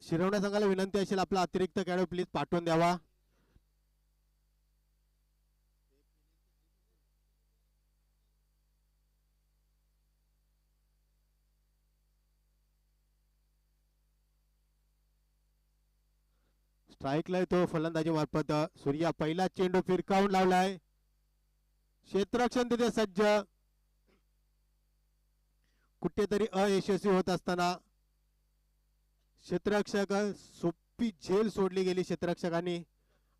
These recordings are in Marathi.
शिरवण्या संघाला विनंती असेल आपला अतिरिक्त खेळाडू प्लीज पाठवून द्यावा. स्ट्राईकला येतो फलंदाजी मार्फत सूर्या. पहिला चेंडू फिरकावून लावलाय. क्षेत्ररक्षण तिथे सज्ज. कुठेतरी अयशस्वी होत असताना क्षेत्ररक्षक सोपी झेल सोडली गेली क्षेत्ररक्षकांनी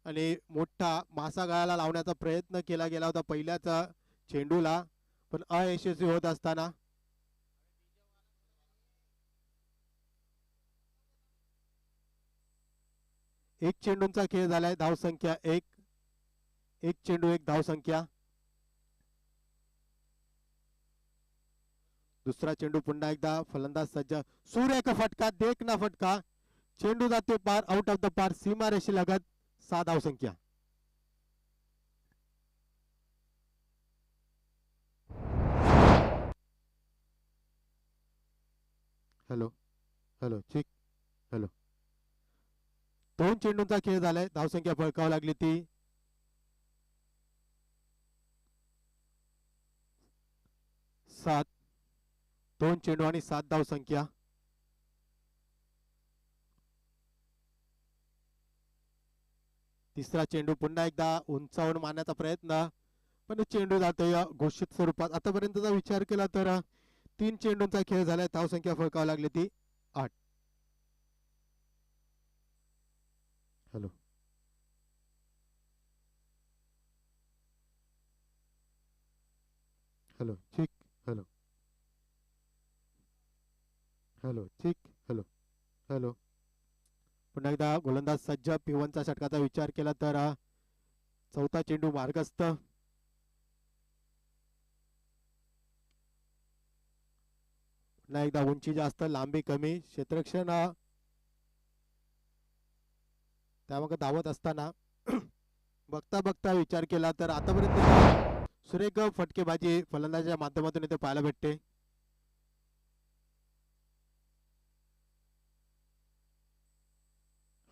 आणि मोठा मासा गळाला लावण्याचा प्रयत्न केला गेला होता पहिल्याच चेंडूला, पण अयशस्वी होत असताना एक चेंडूंचा खेळ झालाय. धावसंख्या एक. एक चेंडू एक धावसंख्या. दुसरा चेंडू पुन्हा एकदा फलंदाज सज्ज. सूर्य का फटका, देखना फटका. चेंडू जाते पार, आउट ऑफ द पार, सीमारेषे लगत. 6 धावसंख्या. हॅलो हॅलो ठीक. हॅलो. 2 चेंडूंचा खेळ झालाय. धावसंख्या फळकावं लागली ती 7. 2 चेंडू आणि 7 धावसंख्या. तिसरा चेंडू पुन्हा एकदा उंचावून मारण्याचा प्रयत्न, पण चेंडू जातोय घोषित स्वरूपात. आतापर्यंतचा विचार केला तर 3 चेंडूंचा खेळ झालाय. धावसंख्या फळकावं लागली ती 8. हॅलो. हॅलो ठीक. हॅलो हॅलो ठीक. Hello hello. पुन्हा एकदा गोलंदाज सज्ज. P1चा षटकाचा विचार केला तर चौथा चेंडू मार्गस्थ. पुन्हा एकदा उंची जास्त, लांबी कमी. क्षेत्ररक्षण त्यामागे धावत असताना बघता बघता विचार केला तर आतापर्यंत सुरेख फटकेबाजी फलंदाजाच्या माध्यमातून इथे पाहायला भेटते.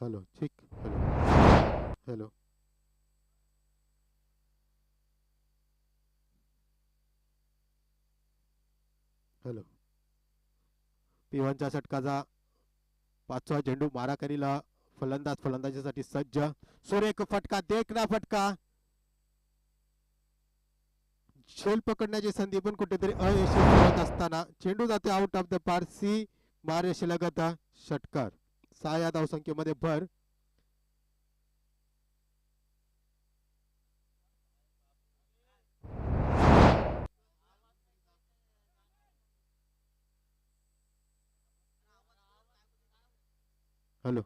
हॅलो ठीक. Hello hello. हॅलो. P1च्या षटकाचा 5वा चेंडू मारा करील फलंदाज. फलंदाजीसाठी सज्ज. सुरेख फटका, देखना फटका. शेल पकडण्याची संधी पण कुठेतरी अयशस्वी होत असताना चेंडू जाते आउट ऑफ द पार, सी मारेषलगत षटकार. 6 या धावसंख्येमध्ये भर. हॅलो.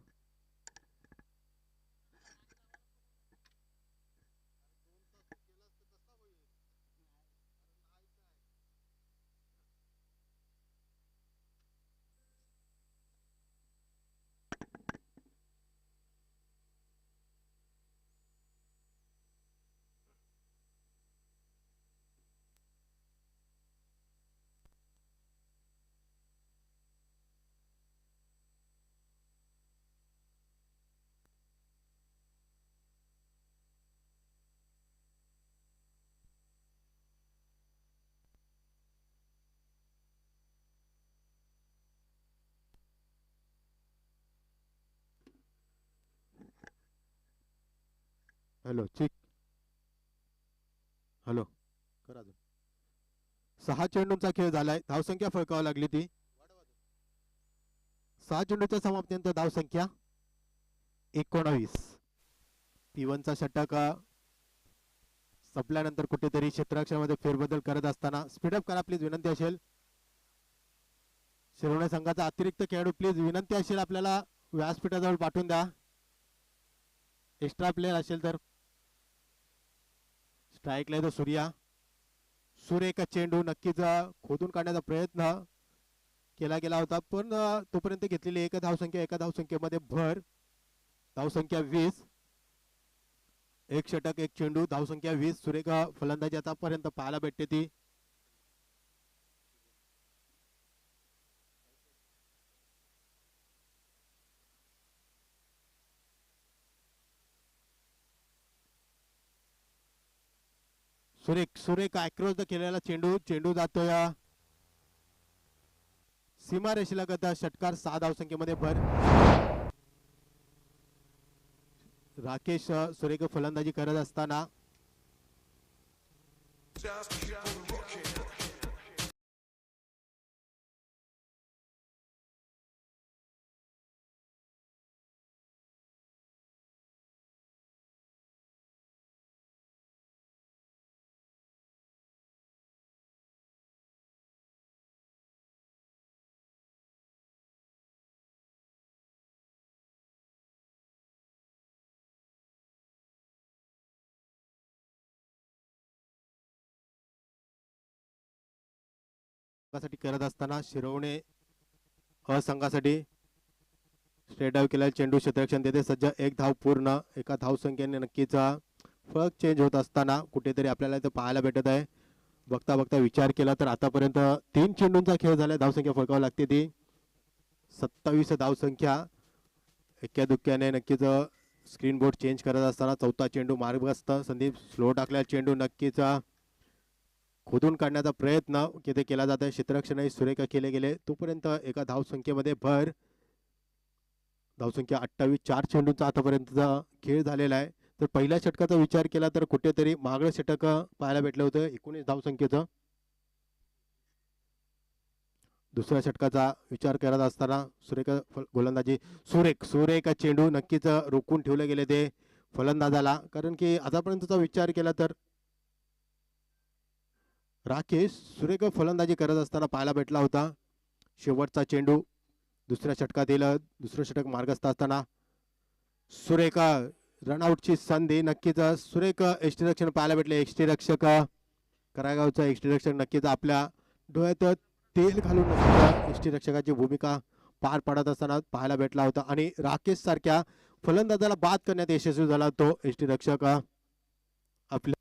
हॅलो ठीक. हॅलो. करा अजून. 6 चेंडूंचा खेळ झालाय. धावसंख्या फळकावं लागली ती 6 चेंडूच्या समाप्तीनंतर धावसंख्या 19. P1चा षटक संपल्यानंतर कुठेतरी क्षेत्ररक्षणामध्ये फेरबदल करत असताना स्पीडअप करा प्लीज, विनंती असेल. शिरवणे संघाचा अतिरिक्त खेळाडू प्लीज, विनंती असेल आपल्याला व्यासपीठाजवळ पाठवून द्या. एक्स्ट्रा प्लेयर असेल तर. स्ट्राईकला येतो सूर्या. सूर्य का चेंडू नक्कीच खोदून काढण्याचा प्रयत्न केला गेला होता, पण तोपर्यंत घेतलेली एका धावसंख्येमध्ये भर. धावसंख्या 20. एक षटक एक चेंडू, धावसंख्या 20. सुरेख फलंदाजी आतापर्यंत पाहायला भेटते ती. सुरेख सुरेख अक्रॉस द केलेला चेंडू चेंडू जातोय सीमारेषेलगत षटकार 6 धावसंख्येमध्ये भर. राकेश सुरेख फलंदाजी करत असताना करत असताना शिरवणे संघासाठी स्ट्रेट डाव केलेला चेंडू क्षेत्ररक्षण देते सज्ज. एक धाव पूर्ण. एका धावसंख्येने नक्कीच फळक चेंज होत असताना कुठेतरी आपल्याला इथं पाहायला भेटत आहे. बघता बघता विचार केला तर आतापर्यंत 3 चेंडूंचा खेळ झाला. धावसंख्या फळकावं लागते ती 27 धावसंख्या. एक्क्या दुक्क्याने नक्कीच स्क्रीन बोर्ड चेंज करत असताना चौथा चेंडू मार्गस्थ. संदीप स्लो टाकलेला चेंडू नक्कीच खोदून काढण्याचा प्रयत्न तिथे केला जात आहे. क्षेत्ररक्षणही सुरेख केले गेले. तोपर्यंत एका धावसंख्येमध्ये भर. धावसंख्या 28. 4 चेंडूंचा आतापर्यंतचा खेळ झालेला आहे. तर पहिल्या षटकाचा विचार केला तर कुठेतरी मागळं षटक पाहायला भेटलं होतं 19 धावसंख्येचं. दुसऱ्या षटकाचा विचार करत असताना सुरेख गोलंदाजी सुरेख सुरेख चेंडू नक्कीच रोखून ठेवले गेले ते फलंदाजाला. कारण की आतापर्यंतचा विचार केला तर राकेश सुरेख फलंदाजी करत असताना पाहायला भेटला होता. शेवटचा चेंडू दुसऱ्या षटकातील दुसरं षटक मार्गस्थ असताना सुरेख रनआउटची संधी. नक्कीच सुरेख एष्टी रक्षण पाहायला भेटले. एष्टी रक्षक करागावचा एष्टी रक्षक नक्कीच आपल्या डोळ्यात तेल घालून एष्टी रक्षकाची भूमिका पार पाडत असताना पाहायला भेटला होता. आणि राकेश सारख्या फलंदाजाला बाद करण्यात यशस्वी झाला तो एष्टी रक्षक आपल्या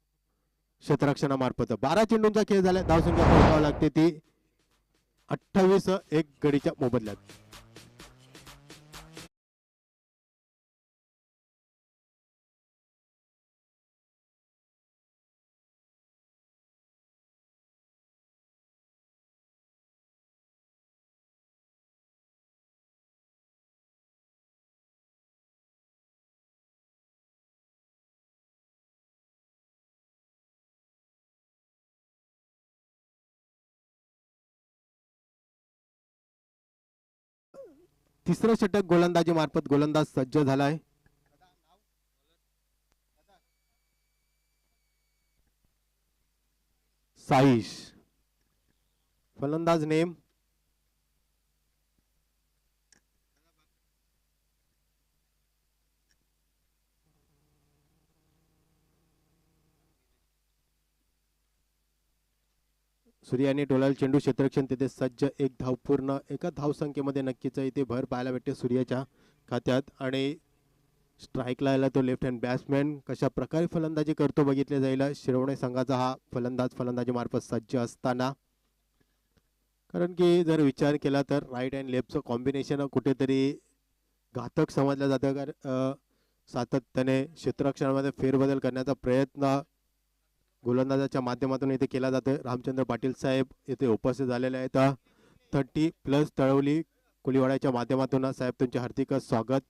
क्षेत्ररक्षणामार्फत. 12 चेंडूंचा खेळ झाला. धावसंख्या फळकावं लागते ती 28. एक गडीच्या मोबदल्यात. तिसरं षटक गोलंदाजी मार्फत गोलंदाज सज्ज झालाय. साईश फलंदाज नेम. सूर्याने टोलाल चेंडू क्षेत्ररक्षण तिथे सज्ज. एक धाव पूर्ण. एका धावसंख्येमध्ये नक्कीच इथे भर पाहायला भेटते सूर्याच्या खात्यात. आणि स्ट्राईकला आला तो लेफ्ट हँड बॅट्समॅन कशा प्रकारे फलंदाजी करतो बघितले जाईल. शिरवणे संघाचा हा फलंदाज फलंदाजी मार्फत सज्ज असताना कारण की जर विचार केला तर राईट अँड लेफ्टचं कॉम्बिनेशन कुठेतरी घातक समजलं जातं. कारण सातत्याने क्षेत्ररक्षणामध्ये फेरबदल करण्याचा प्रयत्न गोलंदाजाच्या माध्यमातून इथे केला जातो. रामचंद्र पाटील साहेब इथे उपस्थित झालेले आहेत. 30+ तळवली कोलीवाड्याच्या माध्यमातून साहेब तुमचे हार्दिक स्वागत.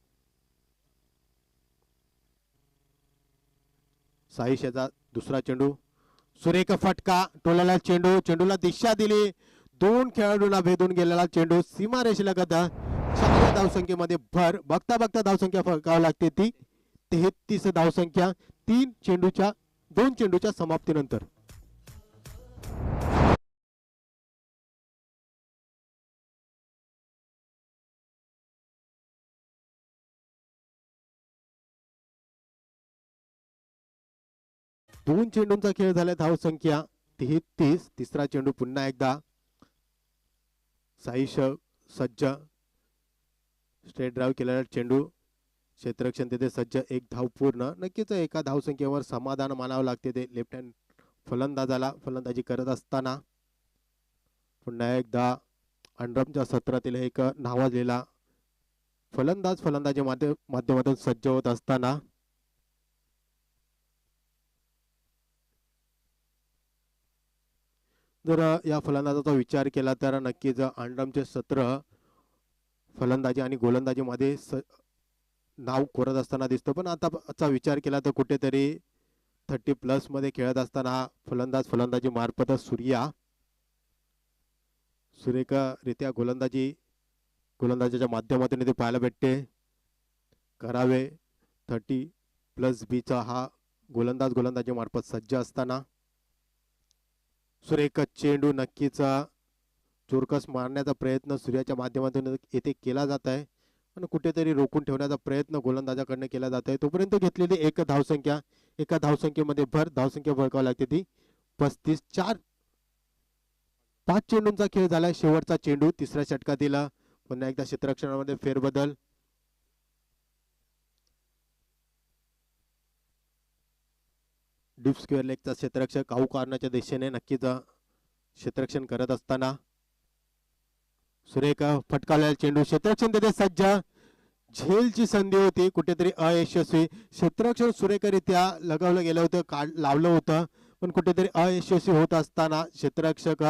साईश याचा दुसरा चेंडू सुरेख फटका. टोलाला चेंडू. चेंडूला दिशा दिली. 2 खेळाडूंना भेदून गेलेला चेंडू सीमारेषेलगत 4 धावसंख्येमध्ये भर. बघता बघता धावसंख्या फळकावी लागते ती 33 धावसंख्या 2 चेंडूच्या समाप्तीनंतर. दोन चेंडूंचा खेळ झाला. धावसंख्या 33. तिसरा चेंडू पुन्हा एकदा साईश सज्ज. स्ट्रेट ड्राईव्ह केलेला चेंडू क्षेत्ररक्षण तिथे सज्ज. एक धाव पूर्ण. नक्कीच एका धावसंख्येवर समाधान मानावं लागते ते लेफ्ट हँड फलंदाजाला फलंदाजी करत असताना. पुन्हा एकदा अंडरमच्या सत्रातील एक नावाजलेला फलंदाज फलंदाजी माध्यमातून सज्ज होत असताना जर या फलंदाजाचा विचार केला तर नक्कीच अंडमचे सत्र फलंदाजी आणि गोलंदाजीमध्ये नाव कोरत असताना दिसतो, पण आताचा विचार केला तर कुठेतरी 30+ मध्ये खेळत असताना फलंदाजी मार्फत सूर्या सुरेखरित्या गोलंदाजीच्या माध्यमातून इथे पाहायला भेटते. करावे 30+B चा हा गोलंदाजी मार्फत सज्ज असताना सुरेख चेंडू नक्कीच चोरकस मारण्याचा प्रयत्न सूर्याच्या माध्यमातून येथे केला जात आहे, पण कुठेतरी रोखून ठेवण्याचा प्रयत्न गोलंदाजाकडनं केला जात आहे. तोपर्यंत घेतलेली एका धावसंख्येमध्ये भर धावसंख्या बळकावी लागते ती 35. 5 चेंडूंचा खेळ झालाय. शेवटचा चेंडू तिसऱ्या षटकातील पुन्हा एकदा क्षेत्ररक्षणामध्ये फेरबदल. डीप स्क्वेअर लेगचा क्षेत्ररक्षक काऊ कारणाच्या दिशेने नक्कीच क्षेत्ररक्षण करत असताना सुरेख फटकावलेला चेंडू क्षेत्ररक्षण तिथे सज्ज. झेलची संधी होती, कुठेतरी अयशस्वी. क्षेत्ररक्षण सुरेखरित्या लगावलं गेलं होतं, लावलं होतं, पण कुठेतरी अयशस्वी होत असताना क्षेत्ररक्षक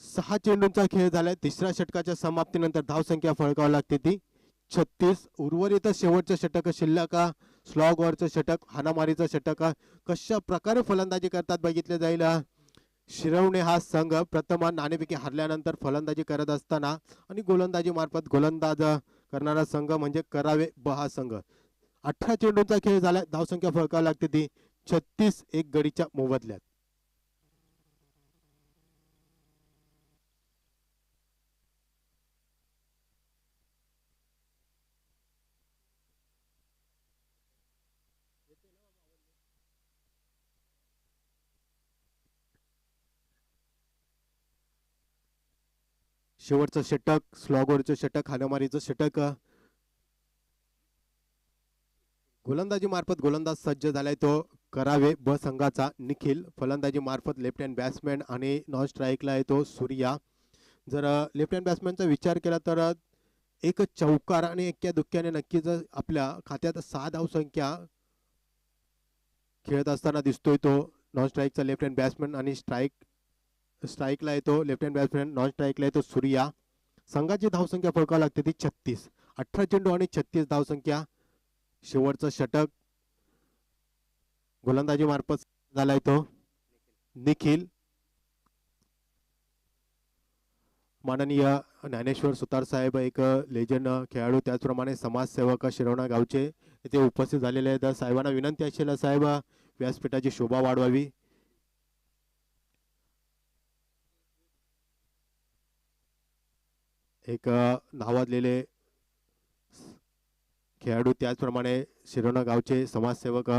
6 चेंडूंचा खेळ झालाय. तिसऱ्या षटकाच्या समाप्तीनंतर धावसंख्या फळकावी लागते ती 36. उर्वरित शेवटचं षटक शिल्लक स्लॉग वरचं षटक हाणामारीचं षटक कशा प्रकारे फलंदाजी करतात बघितले जाईल. शिरवणे हा संघ प्रथम नाणेफेकी हरल्यानंतर फलंदाजी करत असताना आणि गोलंदाजी मार्फत गोलंदाज करणारा संघ म्हणजे करावे ब हा संघ. 18 चेंडूंचा खेळ झाला. धावसंख्या फळकावी लागते ती 36. एक गडीच्या मोबदल्यात. शेवटचं षटक स्लॉगवरचं षटक हाणामारीचं षटक गोलंदाजी मार्फत गोलंदाज सज्ज झालाय तो करावे ब संघाचा निखिल. फलंदाजी मार्फत लेफ्ट हँड बॅट्समॅन आणि नॉन स्ट्राईकला आहे तो सूर्या. जर लेफ्ट हँड बॅट्समॅनचा विचार केला तर एक चौकार आणि एक्क्या दुक्क्याने नक्कीच आपल्या खात्यात 6 धावसंख्या खेळत असताना दिसतोय तो नॉन स्ट्राईकचा लेफ्ट हँड बॅट्समॅन आणि स्ट्राईकला येतो लेफ्ट हँड बॅट्समॅन, नॉन स्ट्राईकला येतो सूर्या. संघाची धावसंख्या फळकावी लागते ती 36. 18 चेंडू आणि 36 धावसंख्या. शेवटचं षटक गोलंदाजी मार्फत झालाय तो निखिल. माननीय ज्ञानेश्वर सुतार साहेब एक लेजंड खेळाडू, त्याचप्रमाणे समाजसेवक शिरवणा गावचे इथे उपस्थित झालेले आहेत. साहेबांना विनंती असेल साहेब व्यासपीठाची शोभा वाढवावी. एक नावाजलेले खेळाडू, त्याचप्रमाणे शिरोना गावचे समाजसेवक.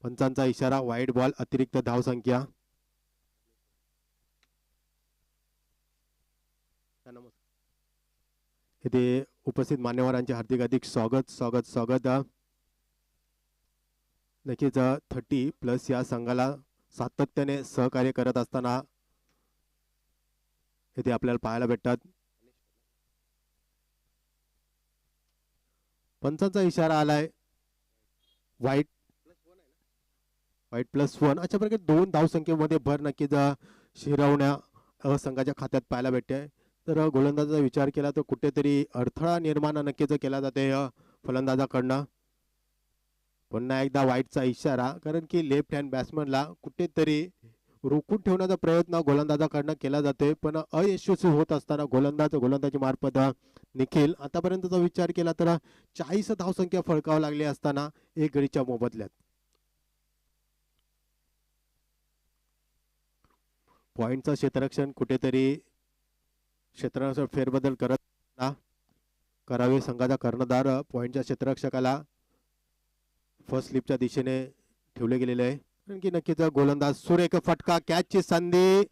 पंचांचा इशारा वाईट बॉल अतिरिक्त धावसंख्या. इथे उपस्थित मान्यवरांचे हार्दिक स्वागत. नक्कीच 30+ या संघाला सातत्याने सहकार्य करत असताना इथे आपल्याला पाहायला भेटतात. पंचांचा इशारा आलाय वाईट +1. अशा प्रकारे 2 धावसंख्येमध्ये भर नक्कीच शिरवण्या संघाच्या खात्यात पाहायला भेटते. तर गोलंदाजाचा विचार केला तर कुठेतरी अडथळा निर्माण नक्कीच केला जाते फलंदाजाकडनं. पुन्हा एकदा वाईटचा इशारा, कारण की लेफ्ट हँड बॅट्समनला कुठेतरी रोखून ठेवण्याचा प्रयत्न गोलंदाजाकडनं केला जाते, पण अयशस्वी होत असताना गोलंदाजी मार्फत निखिल. आतापर्यंतचा विचार केला तर 40 धावसंख्या फळकावं लागली असताना 1 गडीच्या मोबदल्यात. पॉइंटचं क्षेत्ररक्षण कुठेतरी क्षेत्ररक्षण फेरबदल करत करावे संघाचा कर्णधार पॉइंटच्या क्षेत्ररक्षकाला फर्स्ट स्लिपच्या दिशेने ठेवले गेलेले आहे. कारण की नक्कीच गोलंदाज सुरेख फटका, कॅचची संधी.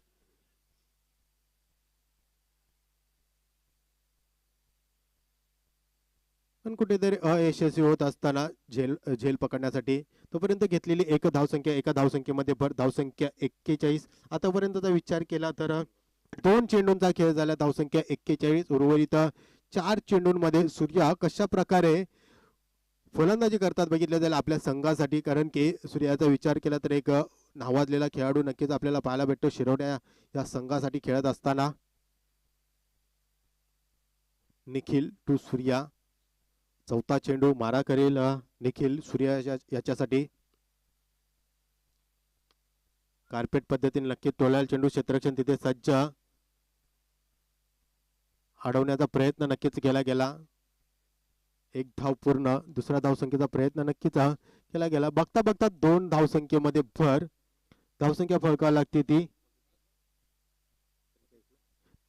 पण कुठेतरी अयशस्वी होत असताना झेल पकडण्यासाठी तोपर्यंत घेतलेली एका धावसंख्येमध्ये भर धावसंख्या 41. आतापर्यंतचा विचार केला तर 2 चेंडूंचा खेळ झाला, धावसंख्या 41. उर्वरित 4 चेंडूंमध्ये सूर्या कशा प्रकारे फलंदाजी करतात बघितलं जाईल आपल्या संघासाठी, कारण की सूर्याचा विचार केला तर एक नावाजलेला खेळाडू नक्कीच आपल्याला पाहायला भेटतो शिरोड्या या संघासाठी खेळत असताना. निखिल टू सूर्या, चौथा चेंडू मारा करेल निखिल सूर्या याच्यासाठी. कार्पेट पद्धतीने नक्कीच टोळायला चेंडू, क्षेत्ररक्षण तिथे सज्ज, अडवण्याचा प्रयत्न नक्कीच केला गेला. एक धाव पूर्ण, दुसरा धावसंख्येचा प्रयत्न नक्कीच केला गेला. बघता बघता 2 धावसंख्येमध्ये भर. धावसंख्या फळकावी लागते ती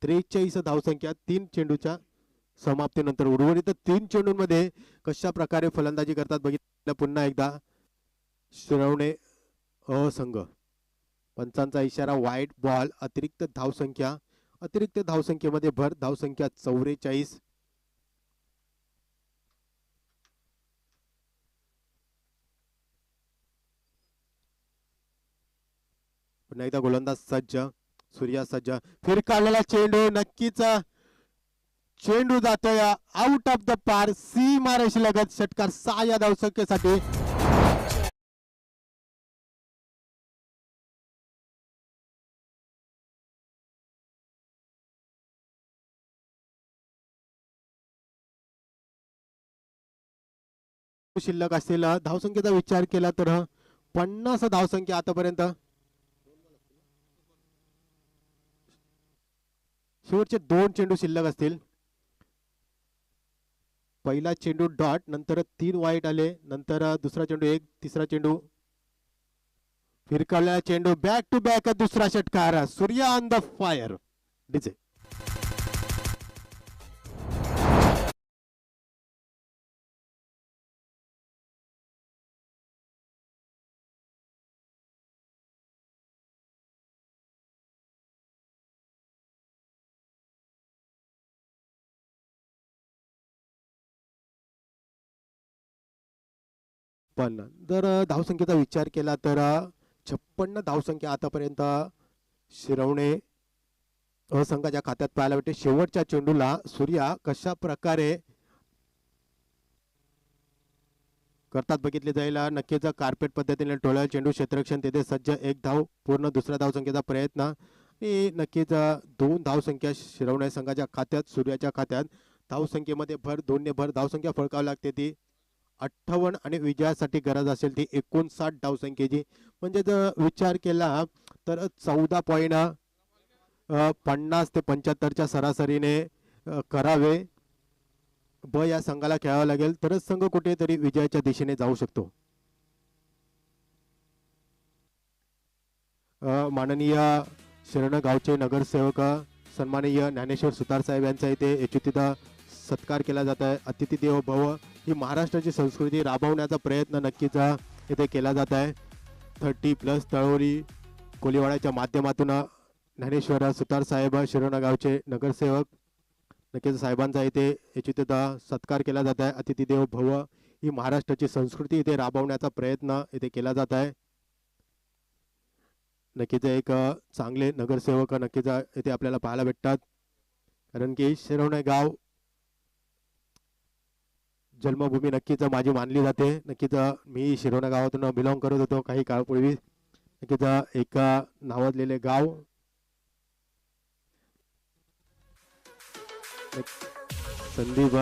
43 धावसंख्या 3 चेंडूच्या समाप्तीनंतर. उर्वरित 3 चेंडूंमध्ये कशा प्रकारे फलंदाजी करतात बघितलं पुन्हा एकदा शिरवणे संघ. पंचांचा इशारा वाईट बॉल. अतिरिक्त धावसंख्येमध्ये भर. धावसंख्या 44. पुन्हा एकदा गोलंदाज सज्ज, सूर्या सज्ज, फिरकावलेला चेंडू, नक्कीच चेंडू जातोय आउट ऑफ द पार. सीमारेषी लगत षटकार 6 या धावसंख्येसाठी. शिल्लक असतील. धावसंख्येचा विचार केला तर 50 धावसंख्या आतापर्यंत. शेवटचे 2 चेंडू शिल्लक असतील. पहिला चेंडू डॉट, नंतर 3 वाईट आले, नंतर दुसरा चेंडू 1, तिसरा चेंडू फिरकावलेला चेंडू, बॅक टू बॅक दुसरा षटकार. Surya on the fire. DJ पण जर धावसंख्येचा विचार केला तर 56 धावसंख्या आतापर्यंत शिरवणे संघाच्या खात्यात पाहायला भेटते. शेवटच्या चेंडूला सूर्या कशा प्रकारे करतात बघितले जाईल. नक्कीच कार्पेट पद्धतीने टोळा चेंडू, क्षेत्ररक्षण तिथे सज्ज. एक धाव पूर्ण, दुसरा धावसंख्येचा प्रयत्न आणि नक्कीच 2 धावसंख्या शिरवणे संघाच्या खात्यात, सूर्याच्या खात्यात. धावसंख्येमध्ये भर, 2 ने भर. धावसंख्या फळकावी लागते ती 58 आणि विजयासाठी गरज असेल ती 59 धावसंख्येची. म्हणजे जर विचार केला तर 14.50 ते 75च्या सरासरीने करावे. ब या संघाला खेळावं लागेल तरच संघ कुठेतरी विजयाच्या दिशेने जाऊ शकतो. माननीय शरण गावचे नगरसेवक सन्माननीय ज्ञानेश्वर सुतार साहेब यांचा इथे यचोचित सत्कार केला जात आहे. अतिथी देवो भव ही महाराष्ट्राची संस्कृती राबवण्याचा प्रयत्न नक्कीच इथे केला जात आहे. 30+ तळोरी कोलीवाड्याच्या माध्यमातून ज्ञानेश्वर सुतार साहेब शिरोना गावचे नगरसेवक नक्कीच साहेबांचा इथे यचोचित सत्कार केला जात आहे. अतिथी देवो भव ही महाराष्ट्राची संस्कृती इथे राबवण्याचा प्रयत्न इथे केला जात आहे. नक्कीच एक चांगले नगरसेवक नक्कीच इथे आपल्याला पाहायला भेटतात, कारण की शिरवणे गाव जन्मभूमी नक्कीच माझी मानली जाते. नक्कीच मी शिरोना गावातून बिलॉंग करत होतो काही काळापूर्वी. नक्कीच एक नावाजलेले गाव. संदीप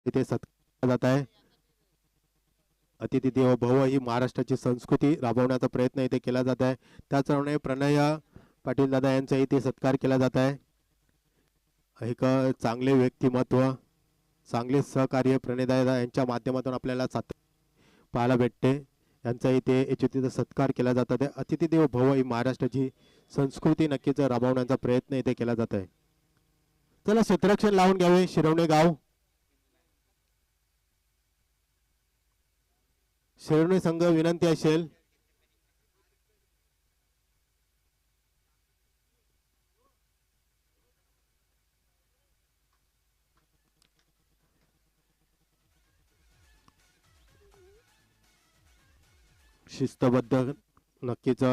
इथे सत्कार जात आहे. अतिथी देवो भव ही महाराष्ट्राची संस्कृती राबवण्याचा प्रयत्न इथे केला जात आहे. त्याचप्रमाणे प्रणय पाटील दादा यांचा इथे सत्कार केला जात आहे. एक चांगले व्यक्तिमत्व, चांगले सहकार्य प्रणय दादा यांच्या माध्यमातून आपल्याला पाहायला भेटते. यांचा इथे यचोचित सत्कार केला जात आहे. अतिथी देवो भव ही महाराष्ट्राची संस्कृती नक्कीच राबवण्याचा प्रयत्न इथे केला जात आहे. चला क्षेत्ररक्षण लावून घ्यावे शिरवणे गाव. शिरवणे संघ विनंती असेल शिस्तबद्ध नक्कीच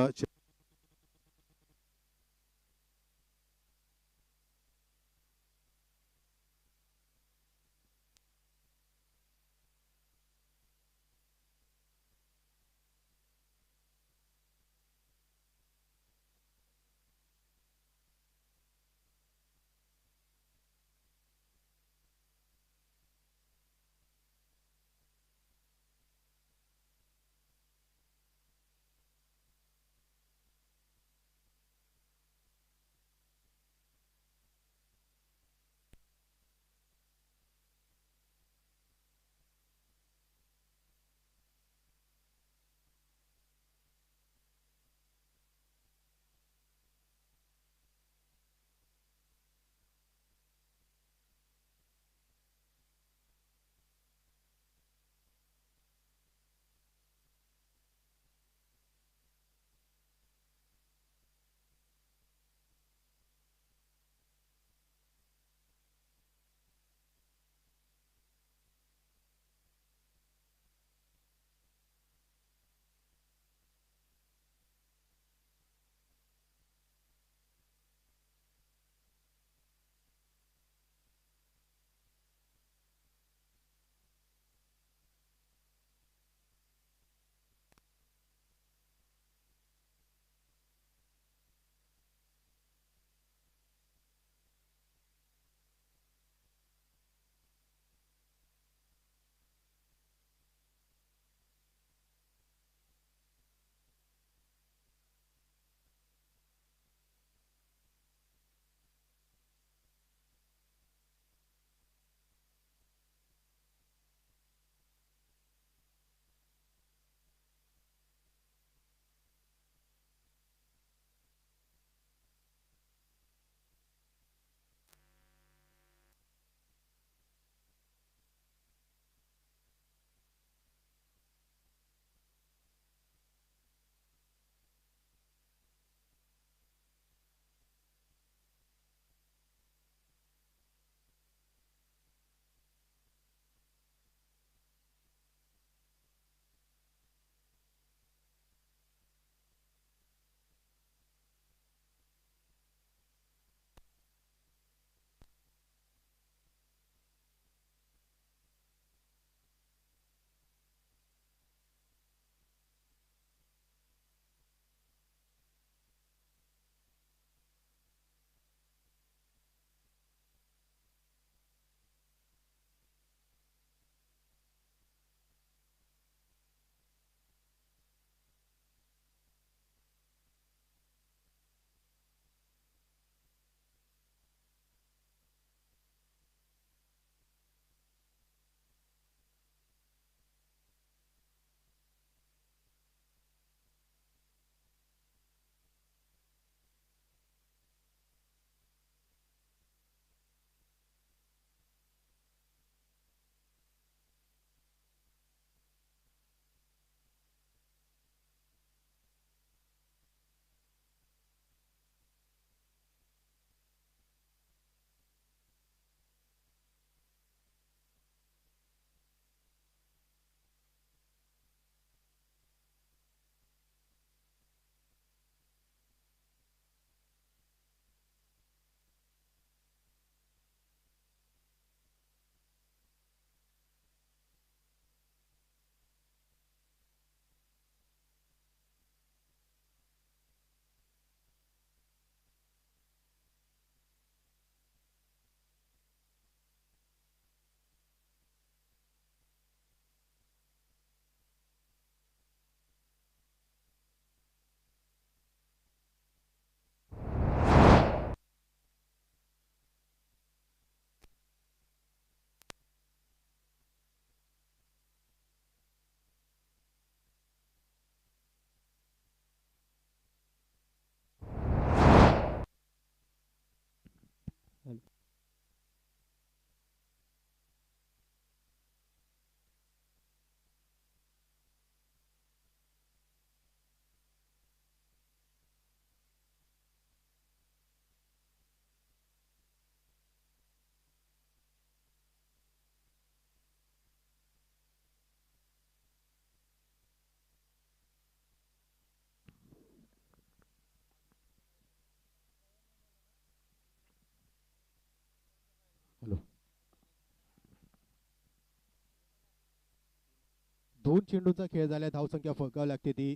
2 चेंडूचा खेळ झाला, धावसंख्या फळकावी लागते ती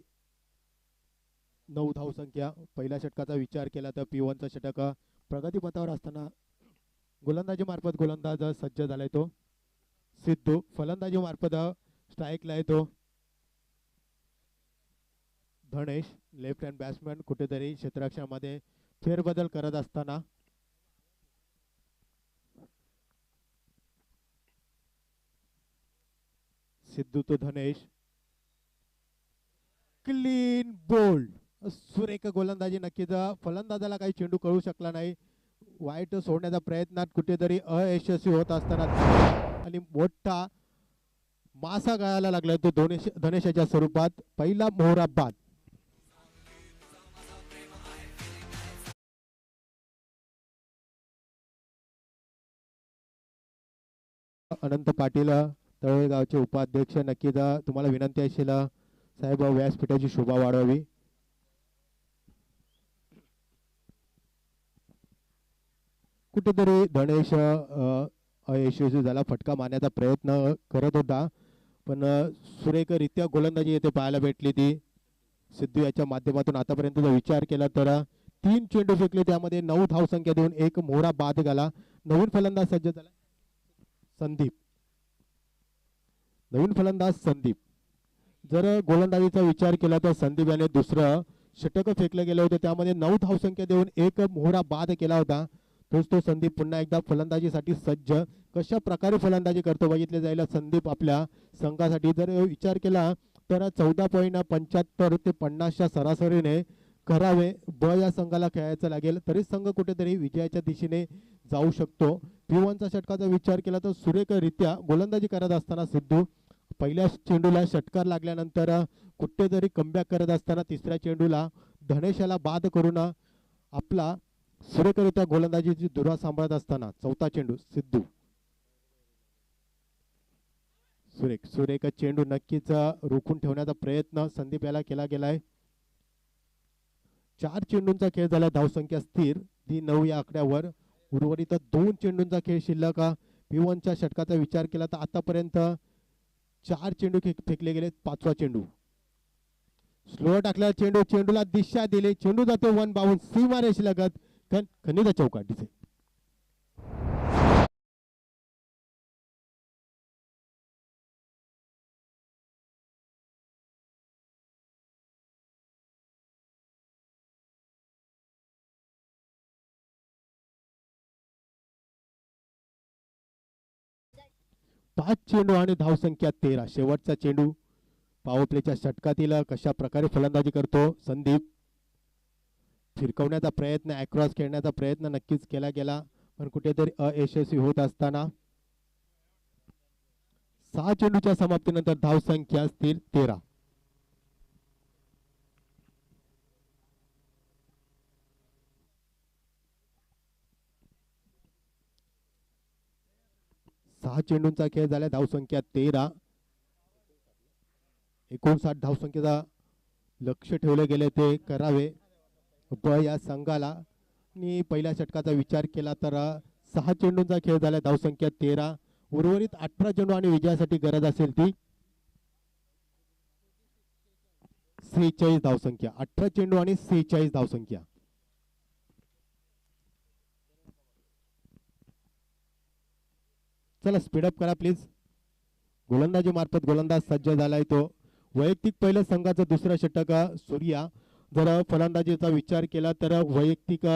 9 धावसंख्या. पहिल्या षटकाचा विचार केला तर P1चा षटक प्रगतीपथावर असताना गोलंदाजी मार्फत गोलंदाज सज्ज झालाय तो सिद्धू. फलंदाजी मार्फत स्ट्राईकला येतो धनेश. लेफ्ट हँड बॅट्समॅन कुठेतरी क्षेत्ररक्षणामध्ये फेरबदल करत असताना सिद्धू तो धनेश. क्लीन बोल्ड, सुरेख गोलंदाजी. नक्कीच फलंदाजाला काही चेंडू कळू शकला नाही. वाईट सोडण्याचा प्रयत्नात कुठेतरी अयशस्वी होत असताना आणि मोठा मासा गळायला लागला तो धनेशाच्या स्वरूपात. पहिला मोहरा बाद. अनंत पाटील तळेगावचे उपाध्यक्ष, नक्कीच तुम्हाला विनंती असेल साहेब व्यासपीठाची शोभा वाढवावी. कुठेतरी धनेश अयशस्वी झाला. फटका मारण्याचा प्रयत्न करत होता पण सुरेखरित्या गोलंदाजी येथे पाहायला भेटली ती सिद्धू याच्या माध्यमातून. आतापर्यंतचा विचार केला तर 3 चेंडू फेकले, त्यामध्ये 9 धावसंख्या देऊन एक मोहरा बाद झाला. नवीन फलंदाज सज्ज झाला संदीप. नवीन फलंदाज संदीप. जर गोलंदाजीचा विचार केला तर संदीप याने दुसरं षटक फेकलं गेलं होतं, त्यामध्ये 9 धावसंख्या देऊन एक मोहरा बाद केला होता. तोच तो संदीप पुन्हा एकदा फलंदाजीसाठी सज्ज. कशा प्रकारे फलंदाजी करतो बघितले जाईल संदीप आपल्या संघासाठी. जर विचार केला तर 14.75 ते 50च्या सरासरीने करावे ब या संघाला खेळायचं लागेल, तरी संघ कुठेतरी विजयाच्या दिशेने जाऊ शकतो. P1चा षटकाचा विचार केला तर सुरेखरित्या गोलंदाजी करत असताना सिद्धू पहिल्या चेंडूला षटकार लागल्यानंतर कुठेतरी कमबॅक करत असताना तिसऱ्या चेंडूला धनेशाला बाद करून आपला सुरेखरित्या गोलंदाजीची धुरा सांभाळत असताना चौथा चेंडू सिद्धू. सुरेख चेंडू नक्कीच रोखून ठेवण्याचा प्रयत्न संदीप याला केला गेलाय. 4 चेंडूंचा खेळ झाला, धावसंख्या स्थिर ती 9 या आकड्यावर. उर्वरित 2 चेंडूंचा खेळ शिल्लक. P1च्या षटकाचा विचार केला तर आतापर्यंत 4 चेंडू फेकले गेले. 5वा चेंडू स्लो टाकला चेंडू, चेंडूला दिशा दिली, चेंडू जातो 1 बाउंड सीमारेषी लगत खनिजा चौकाट दिसे. पाच चेंडू आणि धावसंख्या 13. शेवटचा चेंडू पॉवर प्लेच्या षटकातील कशा प्रकारे फलंदाजी करतो संदीप. फिरकवण्याचा प्रयत्न, अक्रॉस खेळण्याचा प्रयत्न नक्कीच केला गेला पण कुठेतरी अयशस्वी होत असताना 6 चेंडूच्या समाप्तीनंतर धावसंख्या स्थिर 13. सहा चेंडूंचा खेळ झाला, धावसंख्या 13. 59 धावसंख्येचा लक्ष ठेवले गेले ते करावे ब या संघाला. आणि पहिल्या षटकाचा विचार केला तर 6 चेंडूंचा खेळ झाला, धावसंख्या 13. उर्वरित 18 चेंडू आणि विजयासाठी गरज असेल ती 46 धावसंख्या. 18 चेंडू आणि 46 धावसंख्या. चला स्पीडअप करा प्लीज. गोलंदाजी मार्फत गोलंदाज सज्ज झालाय तो. वैयक्तिक पहिलं संघाचं दुसरं षटक सूर्या. जर फलंदाजीचा विचार केला तर वैयक्तिक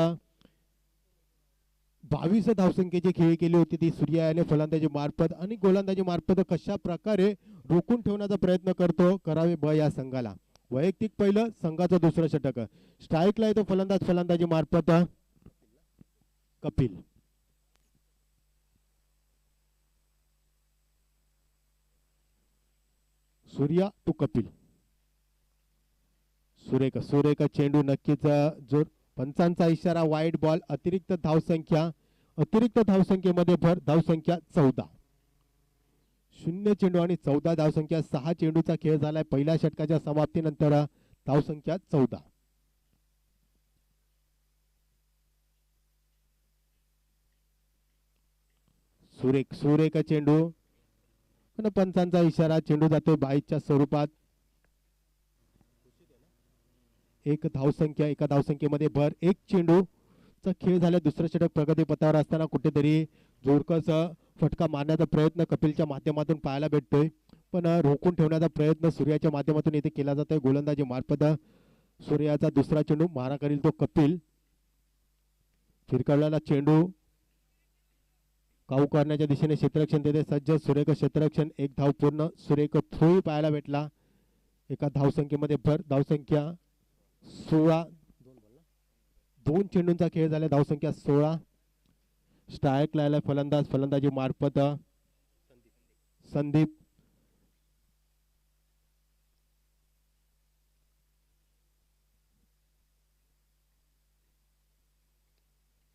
22 धावसंख्येची खेळी केली होती ती सूर्या याने फलंदाजी मार्फत. आणि गोलंदाजी मार्फत कशा प्रकारे रोखून ठेवण्याचा प्रयत्न करतो करावे ब या संघाला. वैयक्तिक पहिलं संघाचं दुसरं षटक. स्ट्राईकला येतो फलंदाज फलंदाजी मार्फत कपिल. सूर्या टू कपिल. सुरेख चेंडू नक्कीच जो पंचांचा इशारा वाईट बॉल. अतिरिक्त धावसंख्येमध्ये भर. धावसंख्या 14. 0 चेंडू आणि 14 धावसंख्या. 6 चेंडूचा खेळ झालाय पहिल्या षटकाच्या समाप्तीनंतर. धावसंख्या 14. सुरेख चेंडू पण पंचांचा इशारा, चेंडू जातोय बाईच्या स्वरूपात. एक धावसंख्या, एका धावसंख्येमध्ये भर. एक चेंडूचा खेळ झाला. दुसरं षटक प्रगतीपथावर असताना कुठेतरी जोरकस फटका मारण्याचा प्रयत्न कपिलच्या माध्यमातून पाहायला भेटतोय, पण रोखून ठेवण्याचा प्रयत्न सूर्याच्या माध्यमातून इथे केला जातोय गोलंदाजी मार्फत. सूर्याचा दुसरा चेंडू मारा करील तो कपिल. फिरकावलेला चेंडू काऊ करण्याच्या दिशेने क्षेत्ररक्षण देते सज्ज. सुरेख क्षेत्ररक्षण, एक धाव पूर्ण. सुरेख थ्रोही पाहायला भेटला. एका धावसंख्येमध्ये भर. धावसंख्या 16. दोन चेंडूंचा खेळ झाला. धावसंख्या 16. स्ट्राईक लायला फलंदाज, फलंदाजी मार्फत संदीप.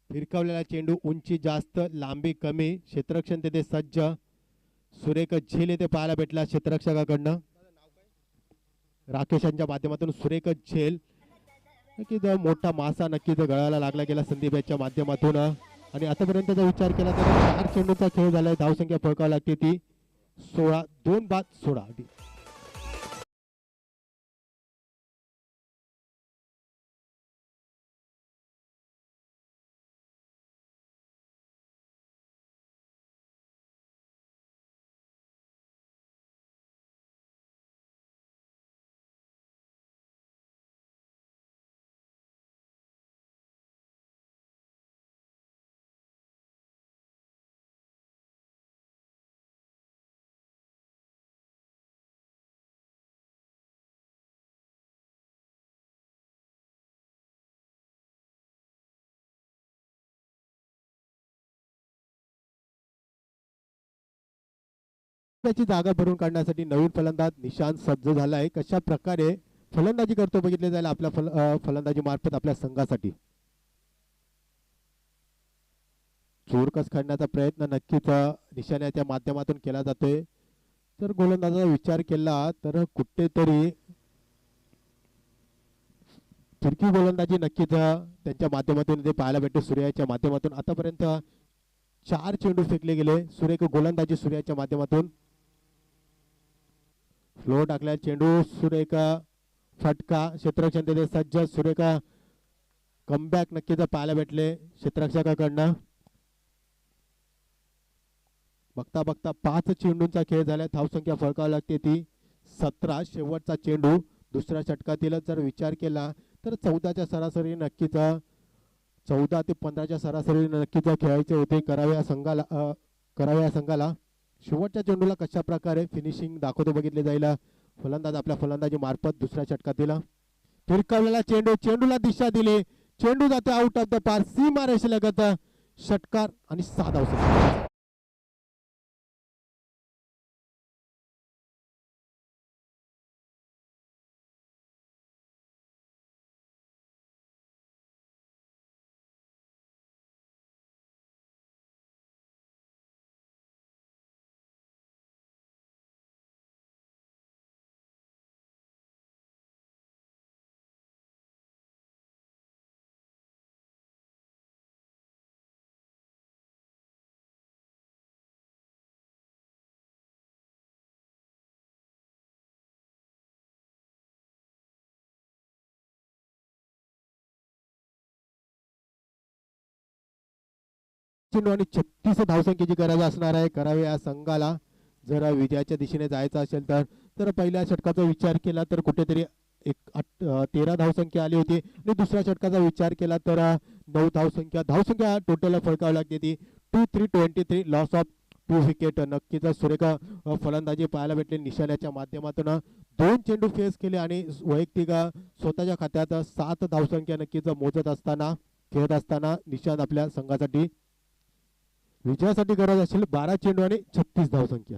फिरकावलेला चेंडू, उंची जास्त, लांबी कमी. क्षेत्ररक्षण तेथे सज्ज. सुरेख झेल येथे पाहायला भेटला क्षेत्ररक्षकाकडनं. राकेशांच्या माध्यमातून सुरेख झेल. नक्कीच मोठा मासा नक्कीच गळाला लागला गेला संदीप यांच्या माध्यमातून. आणि आतापर्यंतचा विचार केला तर 4 चेंडूंचा खेळ झालाय. धावसंख्या फळकावी लागते ती 16. 2 बाद 16. त्याची जागा भरून काढण्यासाठी नवीन फलंदाज निशांत सज्ज झालाय. कशा प्रकारे फलंदाजी करतो बघितले जाईल आपल्या फलंदाजी मार्फत आपल्या संघासाठी. चोरकस काढण्याचा प्रयत्न नक्कीच निशाण्याच्या माध्यमातून केला जातोय. तर गोलंदाजाचा विचार केला तर कुठेतरी फिरकी गोलंदाजी नक्कीच त्यांच्या माध्यमातून ते पाहायला भेटते. सूर्याच्या माध्यमातून आतापर्यंत 4 चेंडू फेकले गेले. सुरेख गोलंदाजी सूर्याच्या माध्यमातून. फ्लो टाकल्या चेंडू, सुरेख फटका. क्षेत्ररक्षण तेथे सज्ज. सुरेख कमबॅक नक्कीच पाहायला भेटले क्षेत्ररक्षकाकडनं. बघता बघता 5 चेंडूंचा खेळ झाला. धावसंख्या फळकावी लागते ती 17. शेवटचा चेंडू दुसऱ्या षटकातील जर विचार केला तर 14च्या सरासरी नक्कीच 14 ते 15च्या सरासरी नक्कीच खेळायचे होते कराव्या संघाला. शेवटच्या चेंडूला कशा प्रकारे फिनिशिंग दाखवतो बघितले जाईल फलंदाज आपल्या फलंदाजी मार्फत. दुसऱ्या षटकातील फिरकावलेला चेंडू, चेंडूला दिशा दिली. चेंडू जाते आउट ऑफ द पार. सीमा रेषेलगत षटकार आणि 6 धावसंख्या. आणि 36 धावसंख्येची गरज असणार आहे करावे या संघाला जर विजयाच्या दिशेने जायचं असेल तर पहिल्या षटकाचा विचार केला तर कुठेतरी 13 धावसंख्या आली होती. आणि दुसऱ्या षटकाचा विचार केला तर 9 धावसंख्या टोटल फळकावी लागते ती 2-3-23. Loss of 2 wicket. नक्कीच सुरेख फलंदाजी पाहायला भेटले निशाण्याच्या माध्यमातून. 2 चेंडू फेस केले आणि वैयक्तिक स्वतःच्या खात्यात 7 धावसंख्या नक्कीच मोजत असताना खेळत असताना निशांत आपल्या संघासाठी विजयासाठी गरज असेल 12 चेंडू आणि 36 धावसंख्या.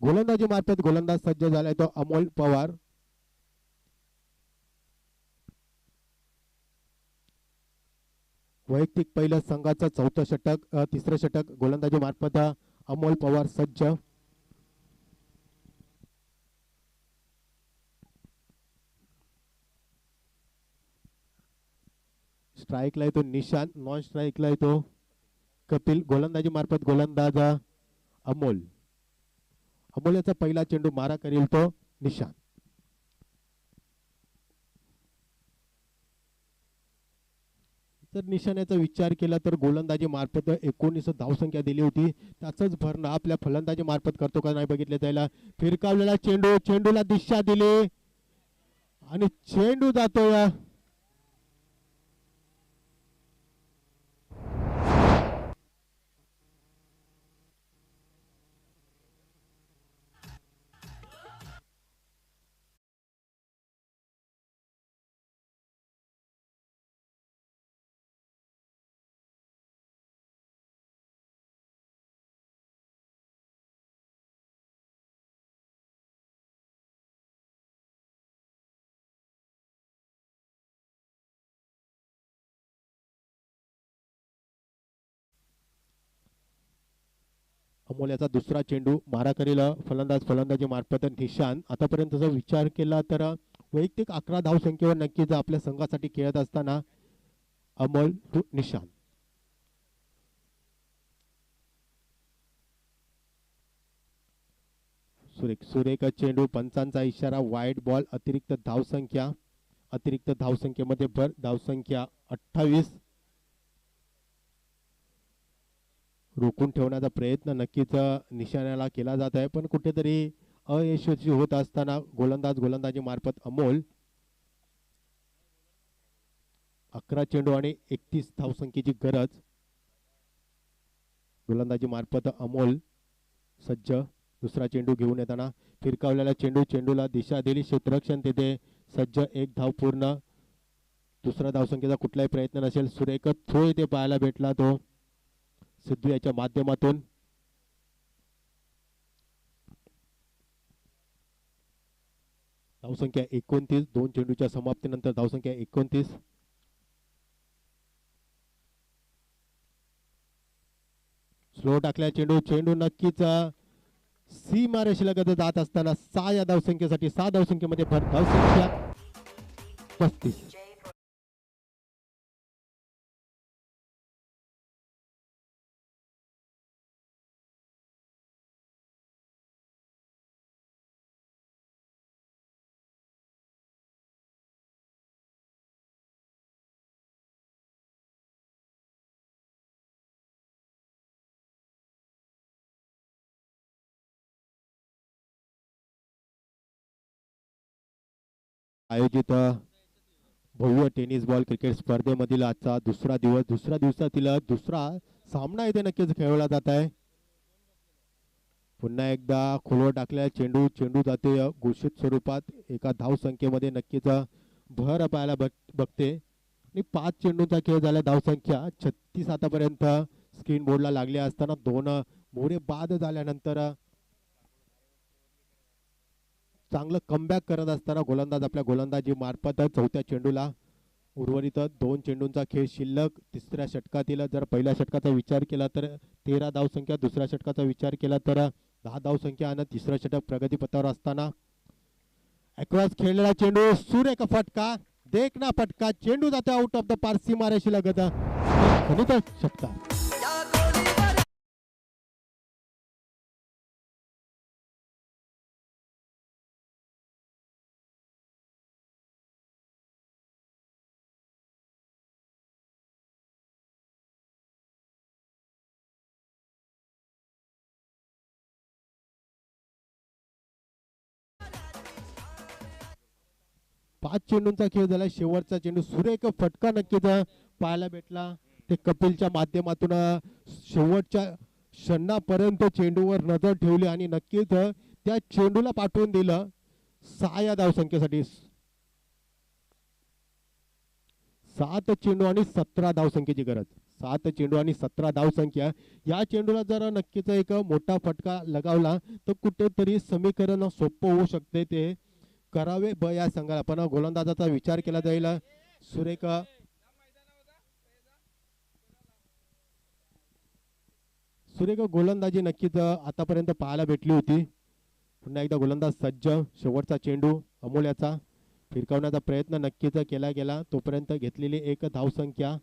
गोलंदाजी मार्फत गोलंदाज सज्ज झालाय तो अमोल पवार. वैयक्तिक पहिल्या संघाचं 4थं षटक, 3रं षटक गोलंदाजी मार्फत अमोल पवार सज्ज. स्ट्राईकला येतो निशांत, नॉन स्ट्राईकला येतो कपिल गोलंदाजी मार्फत गोलंदाज अमोल. अमोल याचा पहिला चेंडू मारा करील तो निशान. जर निशाण्याचा विचार केला तर गोलंदाजी मार्फत 19 धावसंख्या दिली होती, त्याच भरणा आपल्या फलंदाजी मार्फत करतो का नाही बघितले जायला. फिरकावलेला चेंडू, चेंडूला दिशा दिली आणि चेंडू जातोय अमोल याचा दुसरा चेंडू मारा करील फलंदाजी मार्फत निशान. आतापर्यंत जर विचार केला तर वैयक्तिक 11 धावसंख्येवर नक्कीच आपल्या संघासाठी खेळत असताना अमोल टू निशान. सुरेख चेंडू, पंचांचा इशारा, वाईड बॉल, अतिरिक्त धावसंख्येमध्ये भर. धावसंख्या 28. रोखून ठेवण्याचा प्रयत्न नक्कीच निशाण्याला केला जात आहे, पण कुठेतरी अयशस्वी होत असताना गोलंदाजी मार्फत अमोल. 11 चेंडू आणि 31 धावसंख्येची गरज. गोलंदाजी मार्फत अमोल सज्ज. दुसरा चेंडू घेऊन येताना फिरकावलेला चेंडू, चेंडूला दिशा दिली, क्षेत्ररक्षण तिथे सज्ज. 1 धाव पूर्ण. दुसरा धावसंख्येचा कुठलाही प्रयत्न नसेल. सुरेख थ्रो इथे पाहायला भेटला तो सिद्धू याच्या माध्यमातून. धावसंख्या 29. 2 चेंडूच्या समाप्तीनंतर धावसंख्या 29. स्लो टाकल्या चेंडू, चेंडू नक्कीच सीमारेषेलगत जात असताना 6 या धावसंख्येसाठी 6 धावसंख्येमध्ये भर. धावसंख्या 35. आयोजित भव्य टेनिस बॉल क्रिकेट स्पर्धेमधील आजचा दुसरा दिवसातील दुसरा सामना इथे नक्कीच खेळवला जात आहे. पुन्हा एकदा खोलवर टाकलेला चेंडू जाते घोषित स्वरूपात. एका धावसंख्येमध्ये नक्कीच भर पाहायला बघते आणि 5 चेंडूंचा खेळ झाला. धावसंख्या 36 आतापर्यंत स्क्रीन बोर्डला लागले असताना 2 मोरे बाद झाल्यानंतर चांगलं कमबॅक करत असताना गोलंदाज आपल्या गोलंदाजी मार्फत चौथ्या चेंडूला उर्वरित 2 चेंडूंचा खेळ शिल्लक. तिसऱ्या षटकातील जर पहिल्या षटकाचा विचार केला तर 13 धावसंख्या, दुसऱ्या षटकाचा विचार केला तर 10 धावसंख्या आणि तिसरं षटक प्रगतीपथावर असताना अक्रॉस खेळलेला चेंडू, सुरेख फटका, देखना फटका, चेंडू जातो आउट ऑफ द पार, सीमारेषी लगत षटकार. पाच चेंडूंचा खेळ झाला. शेवटचा चेंडू सुरेख फटका नक्कीच पाहायला भेटला. ते कपिलच्या माध्यमातून शेवटच्या क्षणापर्यंत चेंडूवर नजर ठेवली आणि नक्कीच त्या चेंडूला पाठवून दिलं 6 या धावसंख्येसाठी. 7 चेंडू आणि 17 धावसंख्येची गरज. 7 चेंडू आणि 17 धावसंख्या. या चेंडूला जर नक्कीच एक मोठा फटका लगावला तर कुठेतरी समीकरण सोपं होऊ शकते. ते करावे या संघाला, पण गोलंदाजाचा विचार केला जाईल. सुरेख गोलंदाजी नक्कीच आतापर्यंत पाहायला भेटली होती. पुन्हा एकदा गोलंदाज सज्ज. शेवटचा चेंडू अमोल याचा. फिरकावण्याचा प्रयत्न नक्कीच केला गेला. तोपर्यंत घेतलेली 1 धावसंख्या.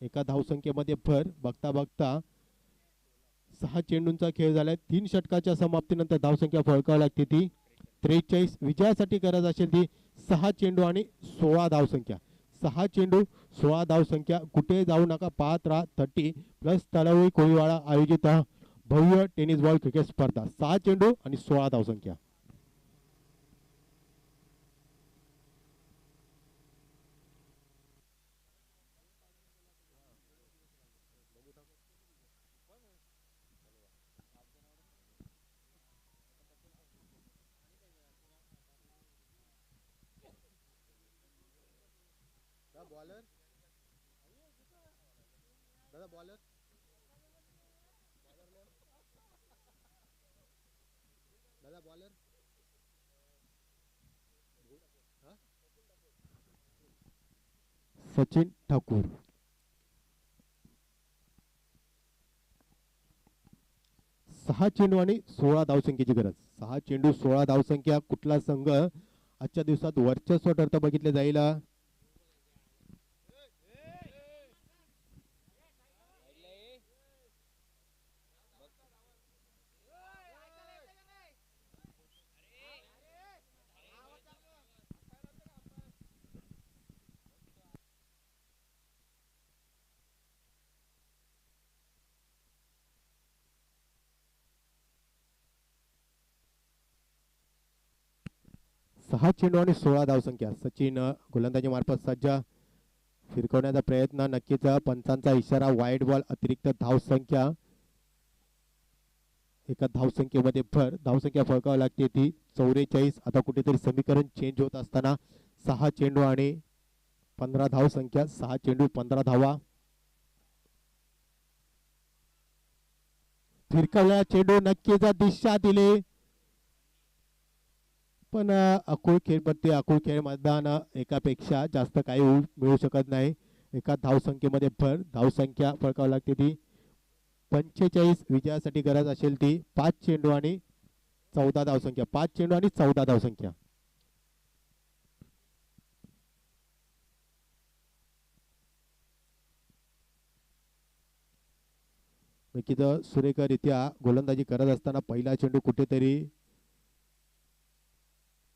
एका धावसंख्येमध्ये भर. बघता बघता 6 चेंडूंचा खेळ झालाय. 3 षटकाच्या समाप्तीनंतर धावसंख्या फळकावी लागते ती 43. विजयासाठी गरज असेल ती 6 चेंडू आणि 16 धावसंख्या. 6 चेंडू 16 धावसंख्या. कुठे जाऊ नका, पाहत राहा 30 प्लस तळवळी कोळीवाडा आयोजित भव्य टेनिस बॉल क्रिकेट स्पर्धा. 6 चेंडू आणि 16 धावसंख्या. बॉलर दादा, बॉलर दादा, बॉलर सचिन ठाकूर. 6 चेंडू आणि 16 धावसंख्येची गरज. 6 चेंडू 16 धावसंख्या. कुठला संघ आजच्या दिवसात वर्चस्व ठरतं बघितले जाईल. सहा चेंडू आणि 16 धावसंख्या. सचिन गोलंदाजी मार्फत सज्ज. फिरकवण्याचा प्रयत्न नक्कीच. पंचांचा इशारा वाईड बॉल. अतिरिक्त धावसंख्या. एका धावसंख्येमध्ये भर. धावसंख्या फळकावी लागते ती 44. आता कुठेतरी समीकरण चेंज होत असताना 6 चेंडू आणि 15 धावसंख्या. 6 चेंडू 15 धावा. फिरकवला चेंडू नक्कीच दिशा दिली, पण अकुळ खेळपट्टी अकुळ खेळ मैदान एकापेक्षा जास्त काही मिळू शकत नाही. एका धावसंख्येमध्ये भर. धावसंख्या फळकावी लागते ती 45. विजयासाठी गरज असेल ती 5 चेंडू आणि 14 धावसंख्या. 5 चेंडू आणि 14 धावसंख्या. नक्कीच सुरेखरित्या गोलंदाजी करत असताना पहिला चेंडू कुठेतरी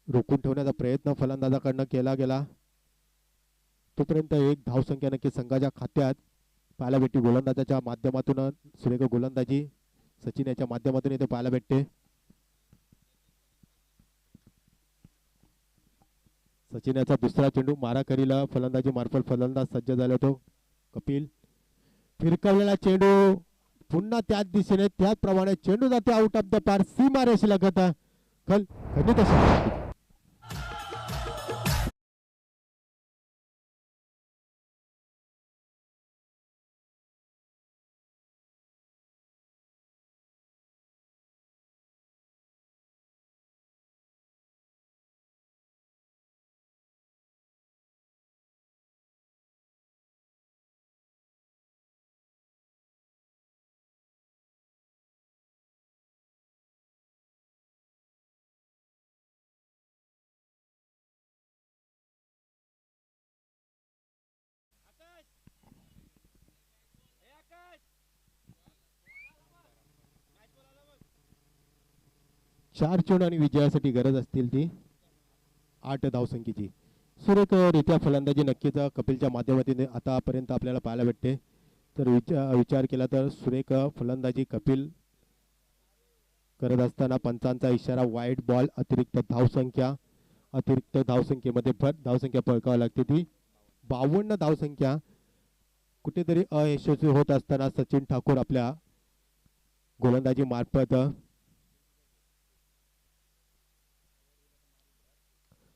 रोखून ठेवण्याचा प्रयत्न फलंदाजाकडनं केला गेला. तोपर्यंत एक धावसंख्या नक्की संघाच्या खात्यात पाहायला भेटते. गोलंदाजाच्या माध्यमातून सुरेख गोलंदाजी सचिन याच्या माध्यमातून इथे पाहायला भेटते. सचिन याचा दुसरा चेंडू मारा करीला फलंदाजी मार्फत फलंदाज सज्ज झाला तो कपिल. फिरकवलेला चेंडू पुन्हा त्याच दिशेने त्याचप्रमाणे चेंडू जाते आउट ऑफ द पार. सीमा रेषेला खंडित अशा चार चेंडू आणि विजयासाठी गरज असतील ती 8 धावसंख्येची. सुरेखरित्या फलंदाजी नक्कीच कपिलच्या माध्यमातून आतापर्यंत आपल्याला पाहायला भेटते. तर विचार केला तर सुरेख फलंदाजी कपिल करत असताना पंचांचा इशारा वाईड बॉल. अतिरिक्त धावसंख्या. अतिरिक्त धावसंख्येमध्ये भर. धावसंख्या पळकावी लागते ती 52 धावसंख्या. कुठेतरी अयशस्वी होत असताना सचिन ठाकूर आपल्या गोलंदाजी मार्फत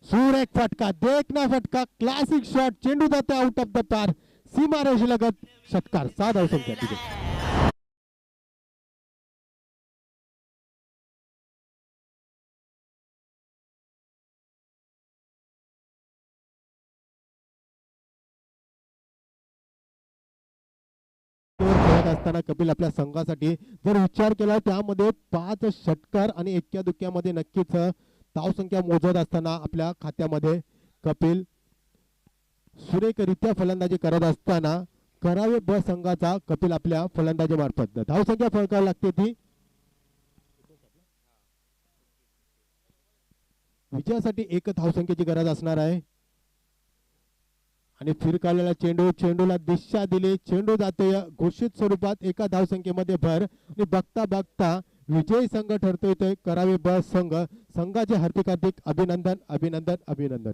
सुरेख फटका. देखना फटका. Classic shot. चेंडू जाते आउट ऑफ द पार. सीमा रेषेलगत षटकार. 6 धावसंख्या तिथे. खेळत असताना कपिल आपल्या संघासाठी जर विचार केला त्यामध्ये 5 षटकार आणि एक्क्या दुक्क्यामध्ये नक्कीच धावसंख्या मोजत असताना आपल्या खात्यामध्ये कपिल सुरेखरित्या फलंदाजी करत असताना करावे ब संघाचा कपिल आपल्या फलंदाजी मार्फत धावसंख्या फळकावी लागते ती विजयासाठी एक धावसंख्येची गरज असणार आहे आणि फिरकावलेला चेंडूला दिशा दिली चेंडू जाते घोषित स्वरूपात एका धावसंख्येमध्ये भर आणि बघता बघता विजयी संघ ठरतोय करावे ब संघ संघाचे हार्दिक अभिनंदन अभिनंदन अभिनंदन.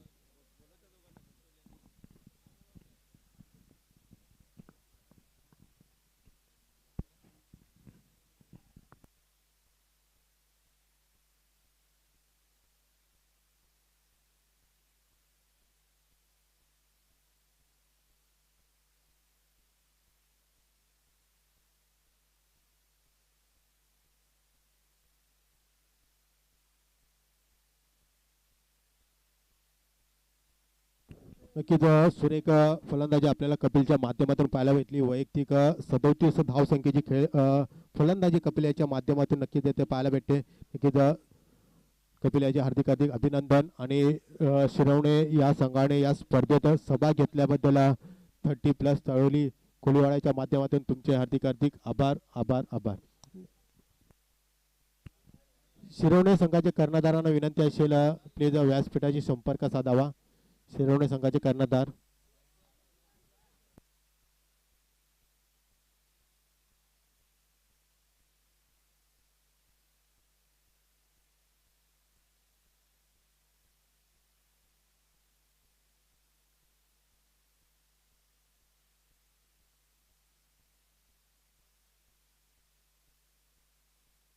नक्कीच सुरेख फलंदाजी आपल्याला कपिलच्या माध्यमातून पाहायला भेटली वैयक्तिक 37 धावसंख्येची फलंदाजी कपिल याच्या माध्यमातून नक्कीच येथे पाहायला भेटते. नक्कीच कपिल याचे हार्दिक अभिनंदन आणि शिरवणे या संघाने या स्पर्धेत सहभाग घेतल्याबद्दल 30+ तळोली कोलीवाड्याच्या माध्यमातून तुमचे हार्दिक आभार आभार आभार. शिरवणे संघाचे कर्णधारांना विनंती असेल प्लीज व्यासपीठाशी संपर्क साधावा. शिरवणे संघाचे कर्णधार